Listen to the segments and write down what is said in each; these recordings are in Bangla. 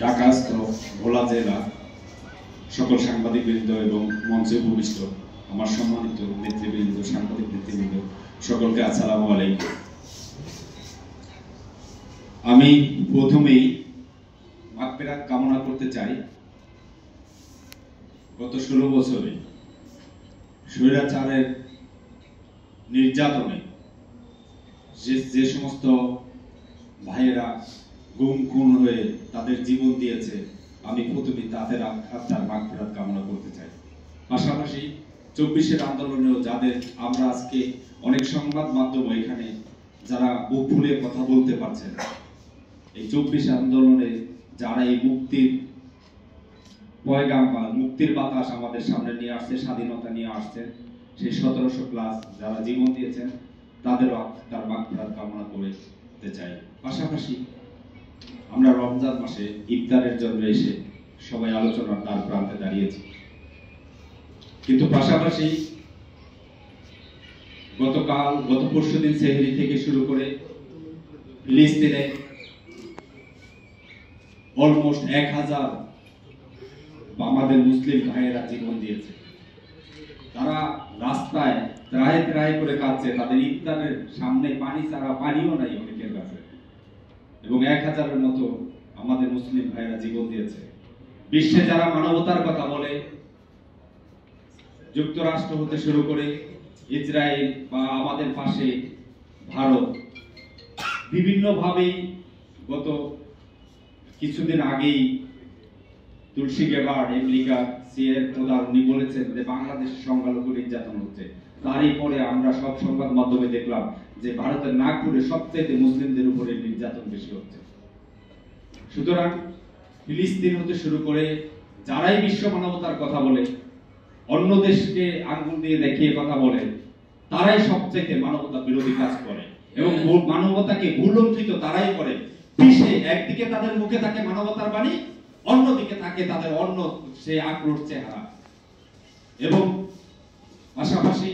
ঢাকাস্থ ভোলা জেলা সকল সাংবাদিকবৃন্দ এবং মঞ্চে উপবিষ্ট আমার সম্মানিত নেতৃবৃন্দ, সাংবাদিক নেতৃবৃন্দ, সকলকে আসসালামু আলাইকুম। আমি প্রথমেই মাগফিরাত কামনা করতে চাই। গত 16 বছরে স্বৈরাচারের নির্যাতনে যে সমস্ত ভাইয়েরা গুম খুন হয়ে তাদের জীবন দিয়েছে, আমি প্রথমে তাদের আত্মার মাগফিরাত কামনা করতে চাই। পাশাপাশি 24-এর আন্দোলনেও যাদের আমরা আজকে অনেক সংবাদ মাধ্যম এখানে যারা বুক ফুলিয়ে কথা বলতে পারছেন, এই 24 আন্দোলনে যারা এই মুক্তির পয়গাম বা মুক্তির বাতাস আমাদের সামনে নিয়ে আসছে, স্বাধীনতা নিয়ে আসছে, সেই 1700+ যারা জীবন দিয়েছেন তাদেরও তার মাগফিরাত কামনা করতে চাই। পাশাপাশি আমরা রমজান মাসে ইফতারের জন্য এসে সবাই আলোচনার দ্বার প্রান্তে দাঁড়িয়েছি, কিন্তু পাশাপাশি গত পরশুদিন সেহরি থেকে শুরু করে ফিলিস্তিনে অলমোস্ট 1000 আমাদের মুসলিম ভাইয়েরা জীবন দিয়েছে। তারা রাস্তায় ত্রাহে ত্রাহে করে কাঁদছে, তাদের ইফতারের সামনে পানি ছাড়া পানিও নাই অনেকের কাছে, এবং 1000-এর মতো আমাদের মুসলিম ভাইয়েরা জীবন দিয়েছে। বিশ্বে যারা মানবতার কথা বলে, যুক্তরাষ্ট্র হতে শুরু করে ইসরায়েল বা আমাদের পাশে ভারত, বিভিন্নভাবেই গত কিছুদিন আগেই তুলসী গেবার্ড আমেরিকা সিএর প্রধান উনি বলেছেন যে বাংলাদেশের সংখ্যালঘু নির্যাতন হচ্ছে। তারই পরে আমরা সব সংবাদ মাধ্যমে দেখলাম যে ভারতের নাগপুরে সবচেয়ে মুসলিমদের উপরে নির্যাতন বেশি হচ্ছে। সুতরাং ফিলিস্তিন হতে শুরু করে যারাই বিশ্ব মানবতার কথা বলে, অন্য দেশকে আঙ্গুল দিয়ে দেখিয়ে কথা বলে, তারাই সবচেয়ে মানবতা বিরোধী কাজ করে এবং মানবতাকে ভুলুণ্ঠিত তারাই করে। পিছে একদিকে তাদের মুখে থাকে মানবতার বাণী, অন্যদিকে থাকে তাদের অন্য সে আক্রোশ চেহারা। এবং পাশাপাশি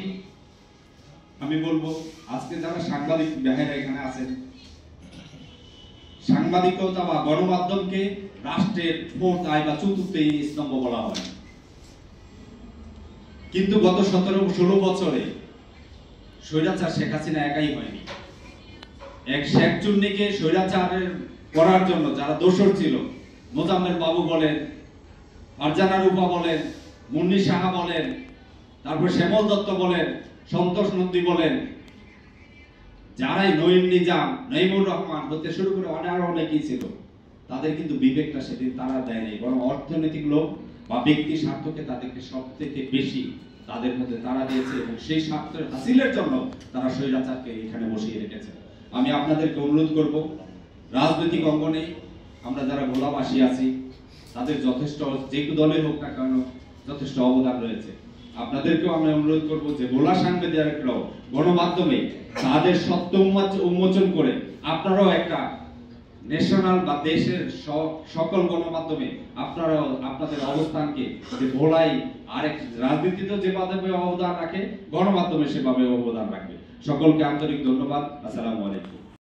আমি বলবো, আজকে যারা সাংবাদিক ভাইয়েরা এখানে আছেন, সাংবাদিকতা বা গণমাধ্যমকে রাষ্ট্রের 4th আই বা 4th স্তম্ভ বলা হয়, কিন্তু গত 17-16 বছরে স্বৈরাচার শেখ হাসিনা একাই হয়নি। এক শেখ চুন্নিকে স্বৈরাচারের করার জন্য যারা দোষর ছিল, মোজাম্মেল বাবু বলেন, ফারজানা রূপা বলেন, মুন্নি সাহা বলেন, তারপর শ্যামল দত্ত বলেন, সন্তোষ নন্দী বলেন, যারাই নঈম নিজাম, নঈমুর রহমান হতে শুরু করে অনেকেই ছিল, তাদের কিন্তু বিবেকটা সেদিন তারা দেয়নি, বরং অর্থনৈতিক লোভ বা ব্যক্তি স্বার্থকে তাদেরকে সবথেকে বেশি তাদের মধ্যে তারা দিয়েছে, এবং সেই স্বার্থের হাসিলের জন্য তারা স্বৈরাচারকে এখানে বসিয়ে রেখেছে। আমি আপনাদেরকে অনুরোধ করব, রাজনৈতিক অঙ্গনে আমরা যারা ভোলাবাসী আছি, তাদের যথেষ্ট, যে দলে হোক না কেন, যথেষ্ট অবদান রয়েছে। আপনাদেরকেও আমি অনুরোধ করব যে ভোলা সাংবাদিকরাও গণমাধ্যমে তাদের সত্য উন্মোচন করে আপনারাও একটা ন্যাশনাল বা দেশের সকল গণমাধ্যমে আপনারাও আপনাদের অবস্থানকে, যে ভোলাই আরেক রাজনীতিতে যেভাবে অবদান রাখে, গণমাধ্যমে সেভাবে অবদান রাখবে। সকলকে আন্তরিক ধন্যবাদ। আসসালামু আলাইকুম।